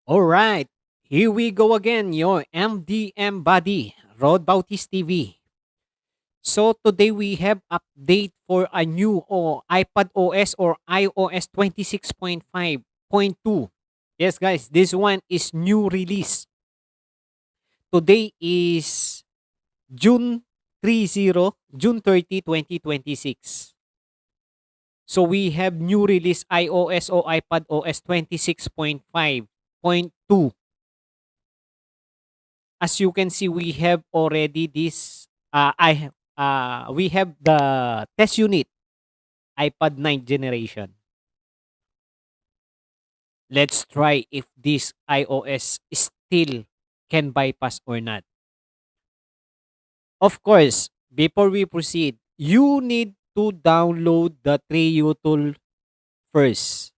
All right, here we go again, your MDM buddy, Rod Bautista TV. So today we have update for a new iPad OS or iOS 26.5.2. Yes, guys, this one is new release. Today is June 30, 2026. So we have new release iOS or iPad OS 26.5.2. As you can see, we have already this we have the test unit iPad 9th generation. Let's try if this iOS still can bypass or not. Of course, before we proceed, you need to download the 3U tool first.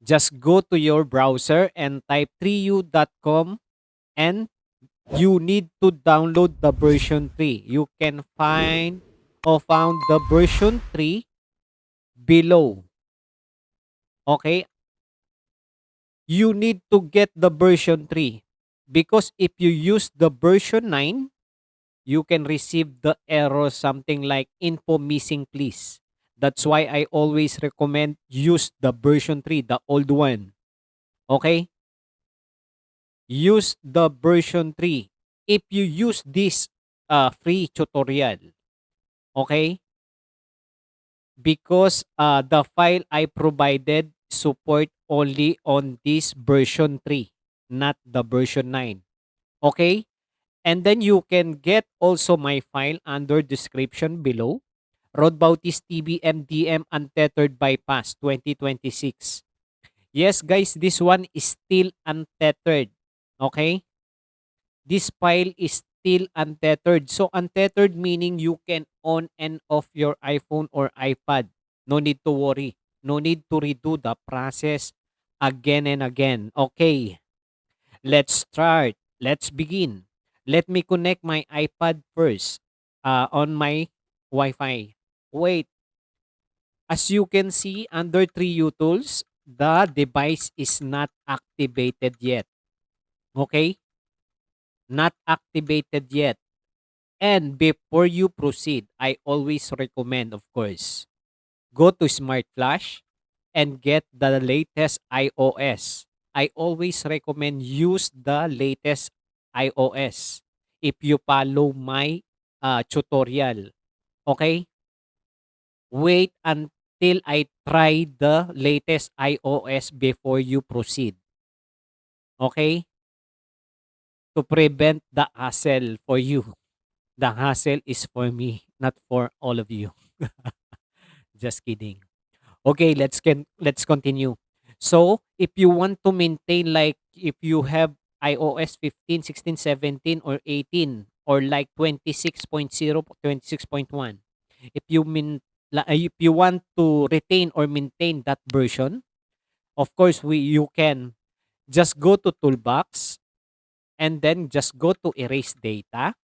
Just go to your browser and type 3u.com, and you need to download the version 3. You can found the version 3 below. Okay? You need to get the version 3 because if you use the version 9, you can receive the error something like info missing please. That's why I always recommend use the version 3, the old one. Okay? Use the version 3. If you use this free tutorial, okay? Because the file I provided support only on this version 3, not the version 9. Okay? And then you can get also my file under description below. Rod Bautista TV MDM Untethered Bypass 2026. Yes, guys, this one is still untethered. Okay? This file is still untethered. So untethered meaning you can on and off your iPhone or iPad. No need to worry. No need to redo the process again and again. Okay, let's start. Let's begin. Let me connect my iPad first on my Wi-Fi. Wait, as you can see under 3U tools, the device is not activated yet. Okay? Not activated yet. And before you proceed, I always recommend, of course, go to Smart Flash and get the latest iOS. I always recommend use the latest iOS if you follow my tutorial. Okay? Wait until I try the latest iOS before you proceed. Okay? To prevent the hassle for you. The hassle is for me, not for all of you. Just kidding. Okay, let's continue. So, if you want to maintain like if you have iOS 15, 16, 17 or 18 or like 26.0, 26.1, if you if you want to retain or maintain that version, of course you can just go to toolbox and then just go to erase data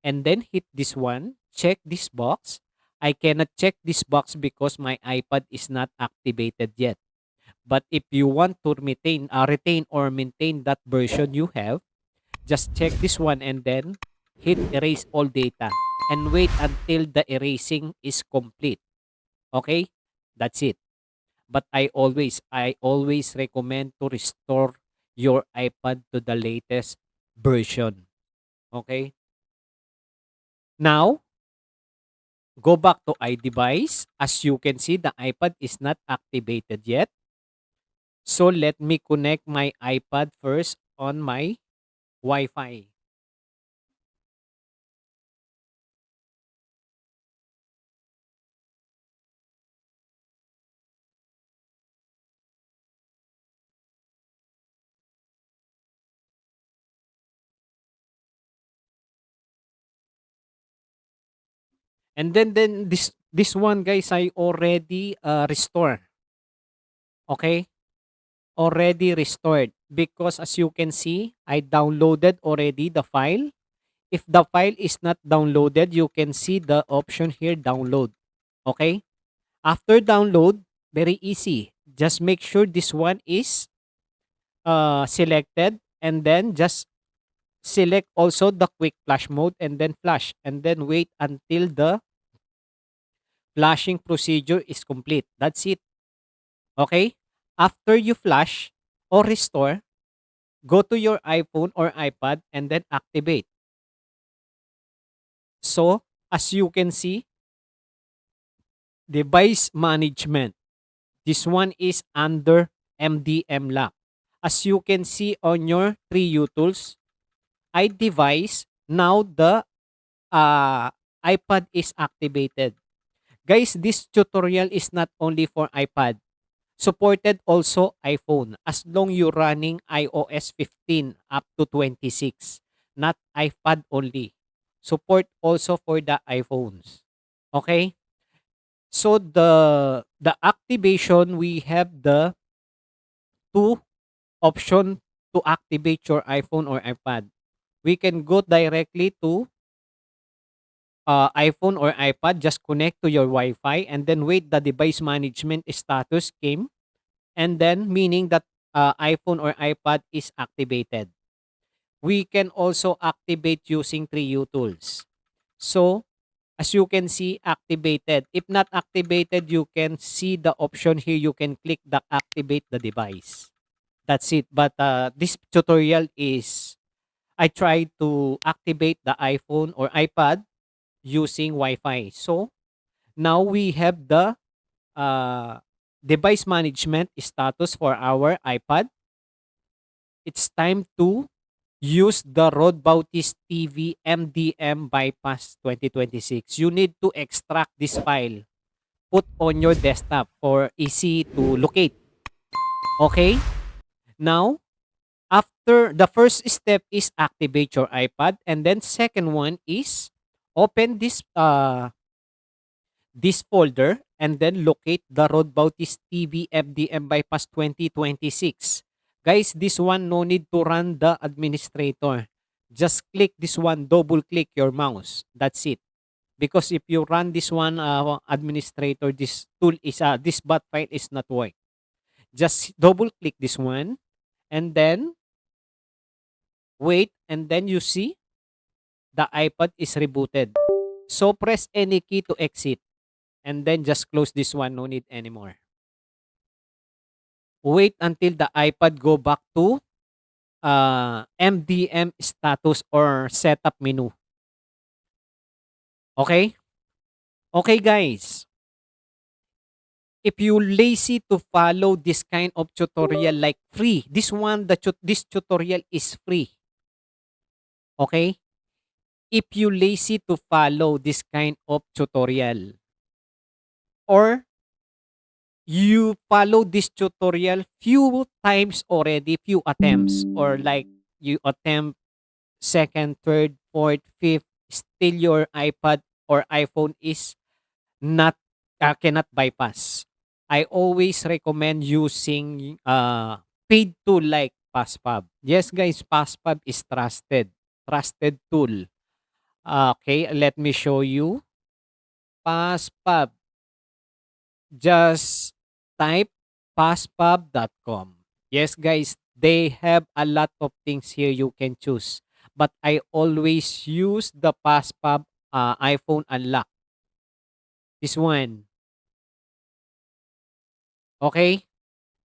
and then hit this one, check this box. I cannot check this box because my iPad is not activated yet. But if you want to retain or maintain that version you have, just check this one and then hit erase all data and wait until the erasing is complete. Okay? That's it. But I always recommend to restore your iPad to the latest version. Okay? Now, go back to iDevice. As you can see, the iPad is not activated yet. So let me connect my iPad first on my Wi-Fi. And then this one guys I already restore. Okay? Already restored because as you can see, I downloaded already the file. If the file is not downloaded, you can see the option here download. Okay? After download, very easy. Just make sure this one is selected, and then just select also the quick flash mode and then flash, and then wait until the flashing procedure is complete. That's it. Okay? After you flash or restore, go to your iPhone or iPad and then activate. So, as you can see, device management. This one is under MDM lock. As you can see on your 3U tools, iDevice, now the iPad is activated. Guys, this tutorial is not only for iPad. Supported also iPhone as long you running iOS 15 up to 26. Not iPad only. Support also for the iPhones. Okay? So the activation, we have the two option to activate your iPhone or iPad. We can go directly to iPhone or iPad, just connect to your Wi-Fi and then wait the device management status came, and then meaning that iPhone or iPad is activated. We can also activate using 3U tools. So, as you can see, activated. If not activated, you can see the option here. You can click the activate the device. That's it. But this tutorial is, I tried to activate the iPhone or iPad using Wi-Fi. So, now we have the uh, device management status for our iPad. It's time to use the Rode Bautista TV MDM Bypass 2026. You need to extract this file, put on your desktop for easy to locate. Okay? Now, after the first step is activate your iPad, and then second one is open this folder and then locate the Rode Bautista TV MDM Bypass 2026. Guys, this one no need to run the administrator. Just click this one, double click your mouse. That's it. Because if you run this one administrator, this tool is this bat file is not work. Just double click this one and then wait, and then you see the iPad is rebooted. So press any key to exit and then just close this one, no need anymore. Wait until the iPad go back to MDM status or setup menu. Okay? Okay guys. If you lazy to follow this kind of tutorial like free, this one, this tutorial is free. Okay? If you lazy to follow this kind of tutorial, or you follow this tutorial few times already, few attempts, or like you attempt second, third, fourth, fifth, still your iPad or iPhone is not cannot bypass. I always recommend using paid tool like PassPub. Yes guys, PassPub is trusted tool. Okay, let me show you PassPub. Just type passpub.com. Yes, guys, they have a lot of things here you can choose. But I always use the passpub iPhone unlock. This one. Okay?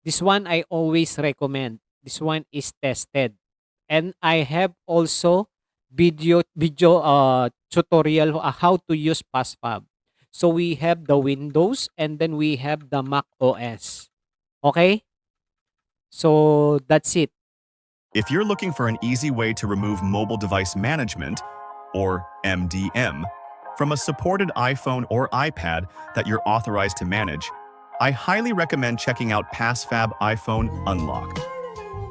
This one I always recommend. This one is tested. And I have also video tutorial how to use passpub. So we have the Windows and then we have the Mac OS. Okay? So that's it. If you're looking for an easy way to remove mobile device management, or MDM, from a supported iPhone or iPad that you're authorized to manage, I highly recommend checking out PassFab iPhone Unlock.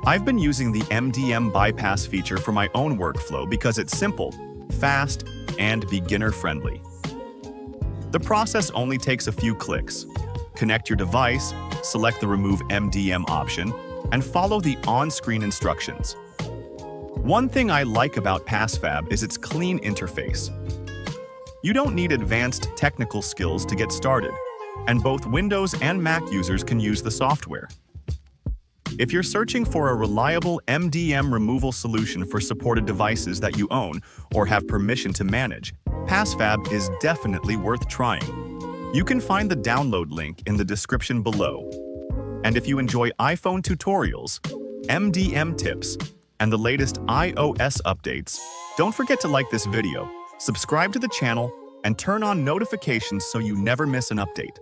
I've been using the MDM bypass feature for my own workflow because it's simple, fast, and beginner-friendly. The process only takes a few clicks. Connect your device, select the Remove MDM option, and follow the on-screen instructions. One thing I like about PassFab is its clean interface. You don't need advanced technical skills to get started, and both Windows and Mac users can use the software. If you're searching for a reliable MDM removal solution for supported devices that you own or have permission to manage, PassFab is definitely worth trying. You can find the download link in the description below. And if you enjoy iPhone tutorials, MDM tips, and the latest iOS updates, don't forget to like this video, subscribe to the channel, and turn on notifications so you never miss an update.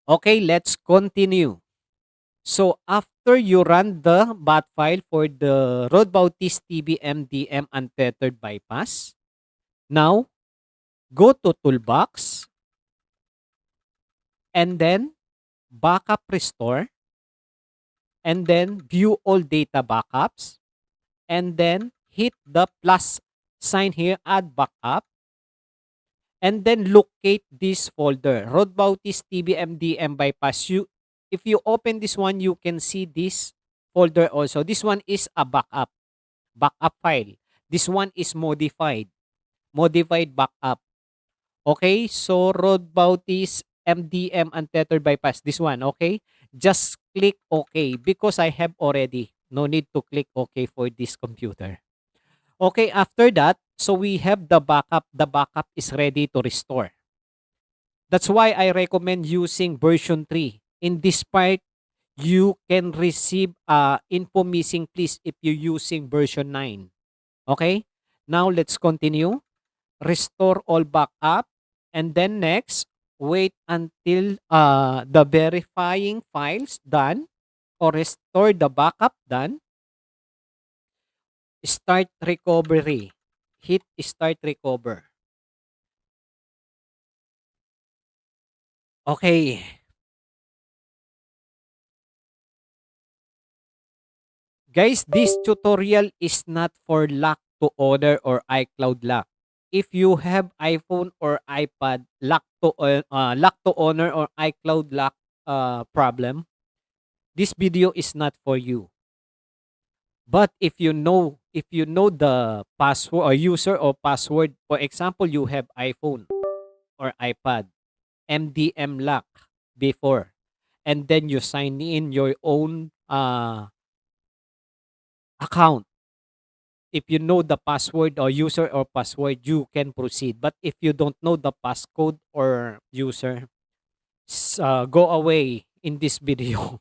Okay, let's continue. So after you run the bat file for the Rode Bautista TV MDM untethered bypass, now go to Toolbox and then Backup Restore and then View All Data Backups and then hit the plus sign here, Add Backup, and then locate this folder, Rode Bautista TV MDM bypass. If you open this one, you can see this folder also. This one is a backup file. This one is modified backup. Okay, so Rode Bautista MDM untethered bypass, this one, okay? Just click OK because I have already. No need to click OK for this computer. Okay, after that, so we have the backup. The backup is ready to restore. That's why I recommend using version 3. In this part, you can receive info missing please if you're using version 9. Okay? Now, let's continue. Restore all backup. And then next, wait until the verifying files done or restore the backup done. Start recovery. Hit start recover. Okay. Guys, this tutorial is not for lock to owner or iCloud lock. If you have iPhone or iPad lock to owner or iCloud lock problem, this video is not for you. But if you know the password or user or password, for example, you have iPhone or iPad, MDM lock before, and then you sign in your own account. If you know the password or user or password, you can proceed. But if you don't know the passcode or user, go away in this video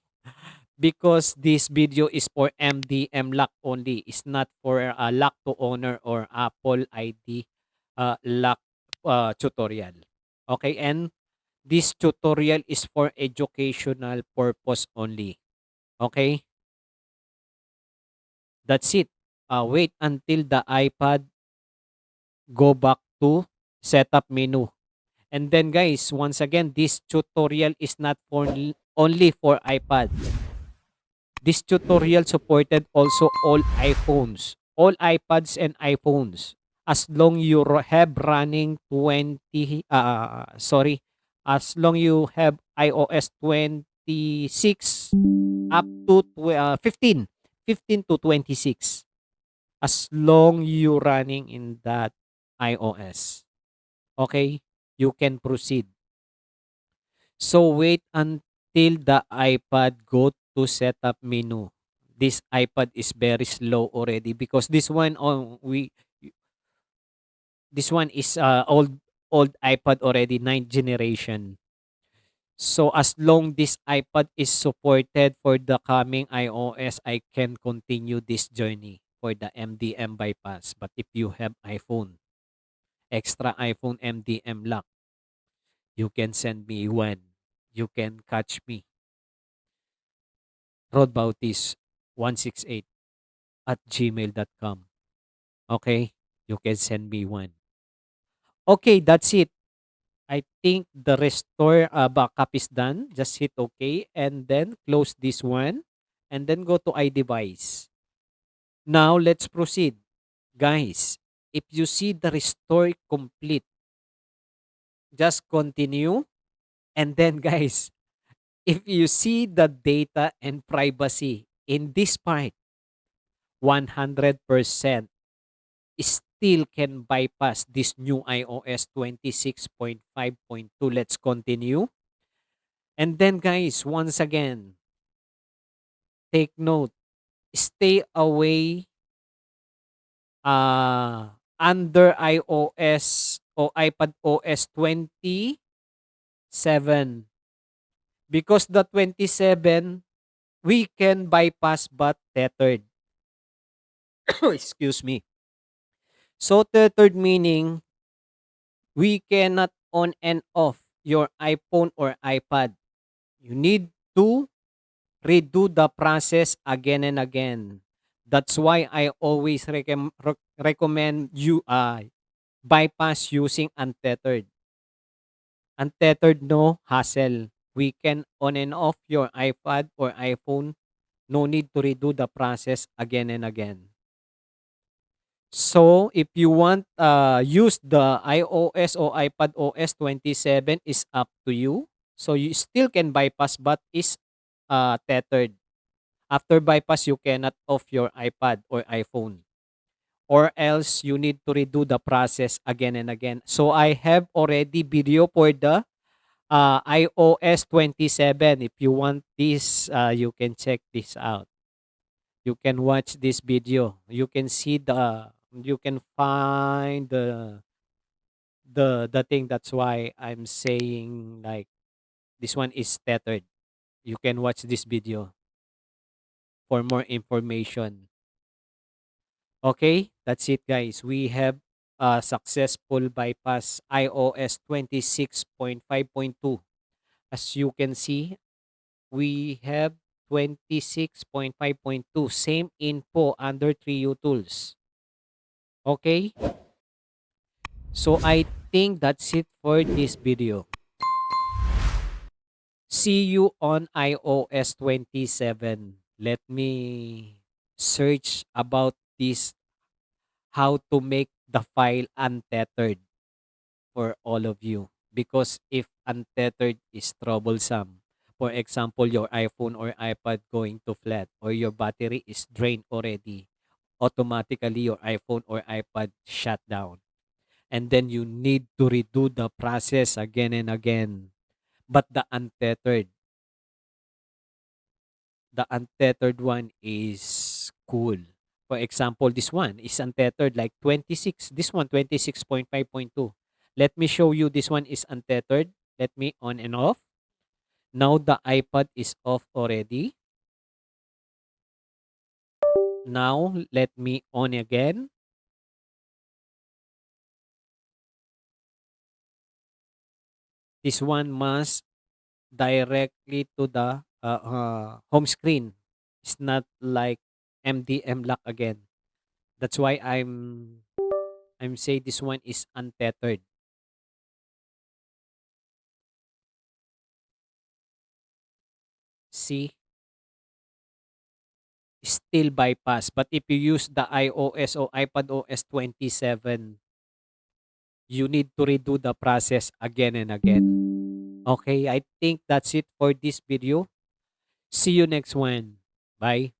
because this video is for MDM lock only. It's not for lock to owner or Apple ID lock tutorial. Okay, and this tutorial is for educational purpose only. Okay, that's it. Wait until the iPad go back to setup menu. And then guys, once again, this tutorial is not for only for iPad. This tutorial supported also all iPhones, all iPads and iPhones. As long you have running 20 as long you have iOS 26 up to 15 to 26. As long you running in that iOS. Okay? You can proceed. So wait until the iPad go to setup menu. This iPad is very slow already because this one this one is old iPad already, 9th generation. So as long this iPad is supported for the coming iOS, I can continue this journey for the MDM bypass. But if you have iPhone, extra iPhone MDM lock, you can send me one. You can catch me. Rodbautis168 at gmail.com. Okay? You can send me one. Okay, that's it. I think the restore backup is done. Just hit OK and then close this one and then go to iDevice. Now, let's proceed. Guys, if you see the restore complete, just continue. And then, guys, if you see the data and privacy in this part, 100% still can bypass this new iOS 26.5.2. Let's continue. And then, guys, once again, take note. Stay away under iOS o iPad OS 27 because the 27 we can bypass but tethered. Excuse me. So tethered meaning we cannot on and off your iPhone or iPad. You need to redo the process again and again. That's why I always recommend you bypass using untethered. Untethered, no hassle. We can on and off your iPad or iPhone. No need to redo the process again and again. So if you want use the iOS or iPad OS 27 is up to you. So you still can bypass but is tethered. After bypass you cannot off your iPad or iPhone. Or else you need to redo the process again and again. So I have already video for the iOS 27. If you want this, you can check this out. You can watch this video. You can see you can find the thing. That's why I'm saying like this one is tethered. You can watch this video for more information. Okay, that's it guys. We have a successful bypass iOS 26.5.2. As you can see, we have 26.5.2. Same info under 3U tools. Okay? So I think that's it for this video. See you on iOS 27. Let me search about this, how to make the file untethered for all of you. Because if untethered is troublesome, for example, your iPhone or iPad going to flat or your battery is drained already, automatically your iPhone or iPad shut down. And then you need to redo the process again and again. But the untethered one is cool. For example, this one is untethered like 26. This one 26.5.2. Let me show you this one is untethered. Let me on and off. Now the iPad is off already. Now let me on again. This one must directly to the home screen. It's not like MDM lock again. That's why I'm say this one is untethered. See, still bypass. But if you use the iOS or iPad OS 27, you need to redo the process again and again. Okay, I think that's it for this video. See you next one. Bye.